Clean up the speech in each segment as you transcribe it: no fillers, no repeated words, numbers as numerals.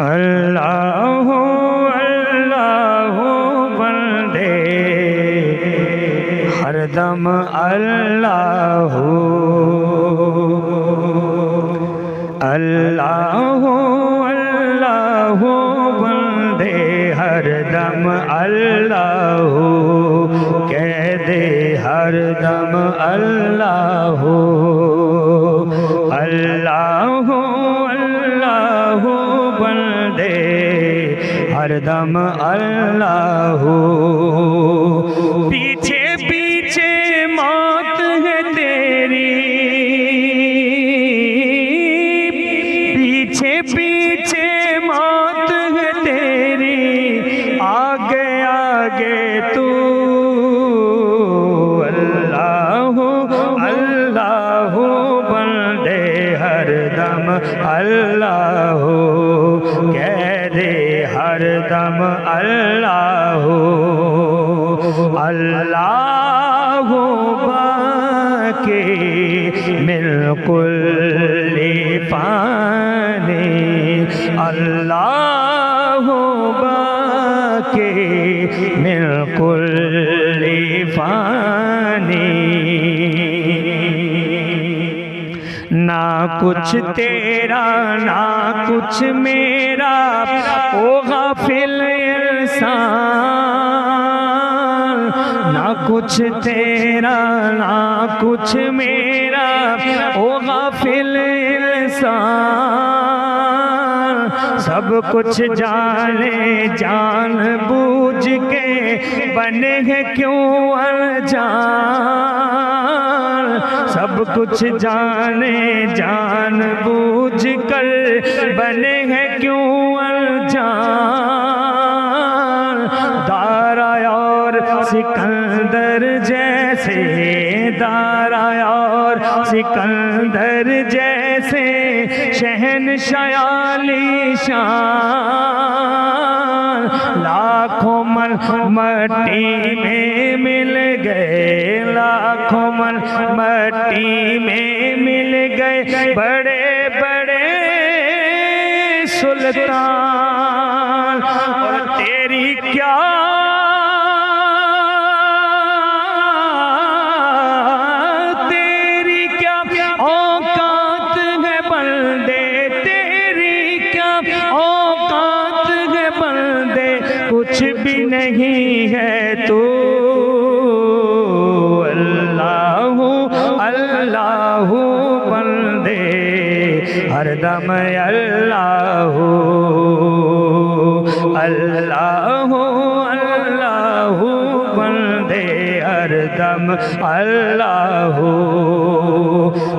अल्लाह अल्लाह बंदे हरदम अल्लाह अल्लाह अल्लाह बंदे हरदम अल्लाह कह दे हरदम अल्लाह अल्लाह अल्लाह बंदे हरदम अल्लाह पीछे पीछे मौत है तेरी पीछे पीछे मौत है तेरी आगे आगे तू अल्लाह अल्लाह बंदे हरदम अल्लाह कह दे हरदम अल्लाह अल्लाह बाके बिल्कुल पानी अल्लाह बाके बिल्कुल पानी ना कुछ तेरा ना कुछ मेरा ओ गाफिल इंसान ना कुछ तेरा ना कुछ मेरा ओ गाफिल इंसान सब कुछ जाने जान बूझ के बने हैं क्यों अनजान सब कुछ जाने जान बूझ कर बने हैं क्यों अनजान दारा और सिकंदर जैसे दारा और सिकंदर जैसे शहनशाह शान लाखों मन मट्टी में मिल गए लाखों मन मट्टी में मिल गए बड़े बड़े सुल्तान और तेरी क्या औकात है बंदे तेरी क्या औकात है बंदे कुछ भी नहीं है तू अल्लाह अल्लाह बंदे हरदम अल्लाह अल्लाह अल्लाह बंदे हरदम अल्लाह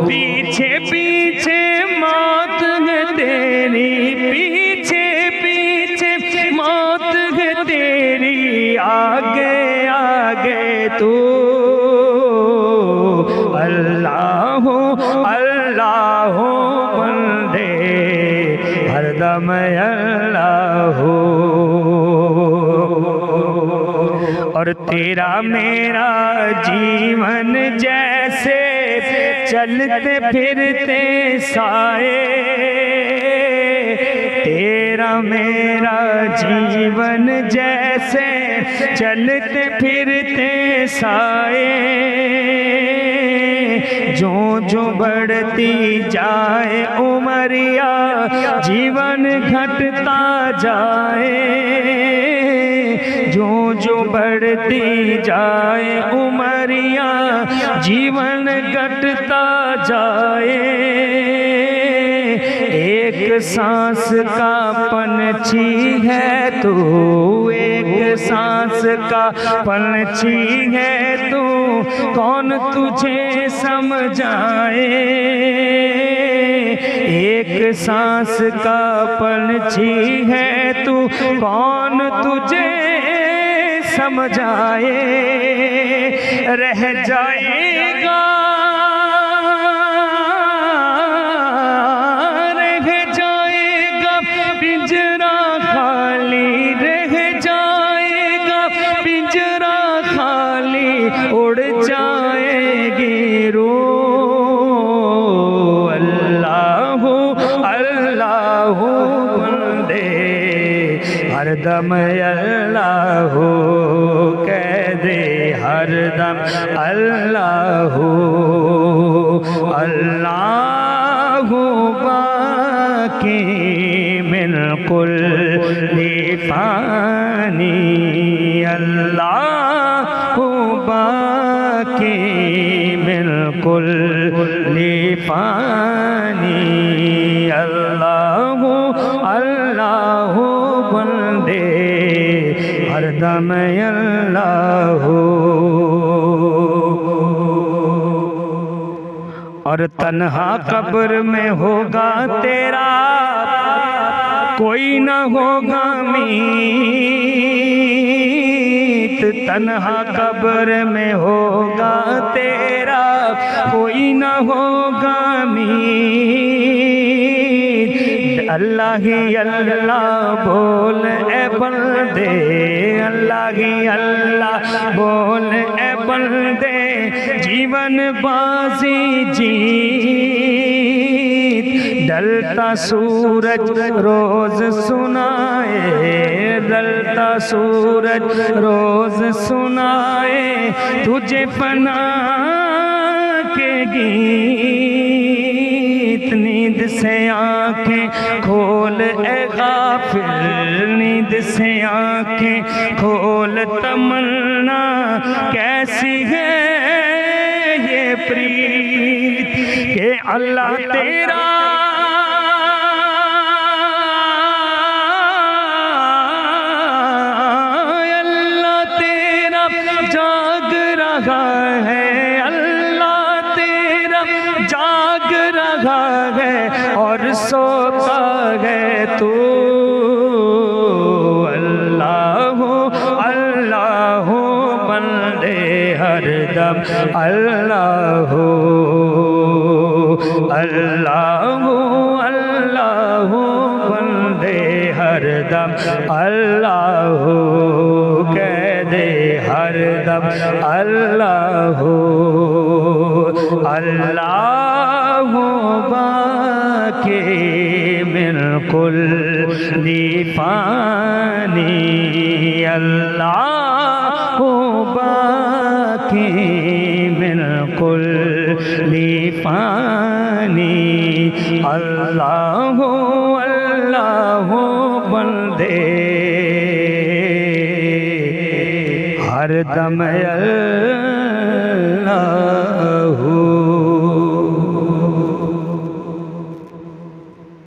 पीछे पीछे मौत है तेरी पीछे पीछे मौत है तेरी आगे आगे तू अल्लाह अल्लाह बंदे हरदम अल्लाह और तेरा मेरा जीवन जैसे चलते फिरते साए तेरा मेरा जीवन जैसे चलते फिरते साए जो जो बढ़ती जाए उमरिया जीवन घटता जाए जो जो बढ़ती जाए उमरिया जीवन घटता जाए एक सांस का पंछी है तू एक सांस का पंछी है तू कौन तुझे समझाए एक सांस का पंछी है तू कौन तुझे समझाए रह जाएगा पिंजरा खाली रह जाएगा पिंजरा खाली उड़ जाएगी रूह अल्लाह अल्लाह बंदे हरदम अल्लाह कह दे, हरदम अल्लाह अल्लाह बाकी मिन कुल्ली फानी, अल्लाह बाकी मिन कुल्ली फानी, अल्लाह अल्लाह बंदे हरदम अल्लाह। और तन्हा कब्र में होगा तेरा कोई न होगा मीत, तन्हा कब्र में होगा तेरा कोई न होगा मीत। अल्लाह ही अल्लाह बोल ए बंदे, अल्लाह ही अल्लाह बोल ए बंदे, जीवन बाजी जीत। ढलता सूरज रोज सुनाए, ढलता सूरज रोज सुनाए, तुझे फना के गीत। नींद से आंखें खोल ए गाफिल, नींद से आंखें खोल, तमन्ना कैसी है ये प्रीत के अल्लाह तेरा जाग रहा है, अल्लाह तेरा जाग रहा है और सोता है तू। अल्लाह अल्लाह बंदे हरदम अल्लाह, अल्लाह अल्लाह बंदे हरदम अल्लाह कह दे, हरदम अल्लाह अल्लाह बाकी मिन कुल्ली फानी, अल्लाह बाकी मिन कुल्ली फानी, अल्लाह अल्लाह बंदे हरदम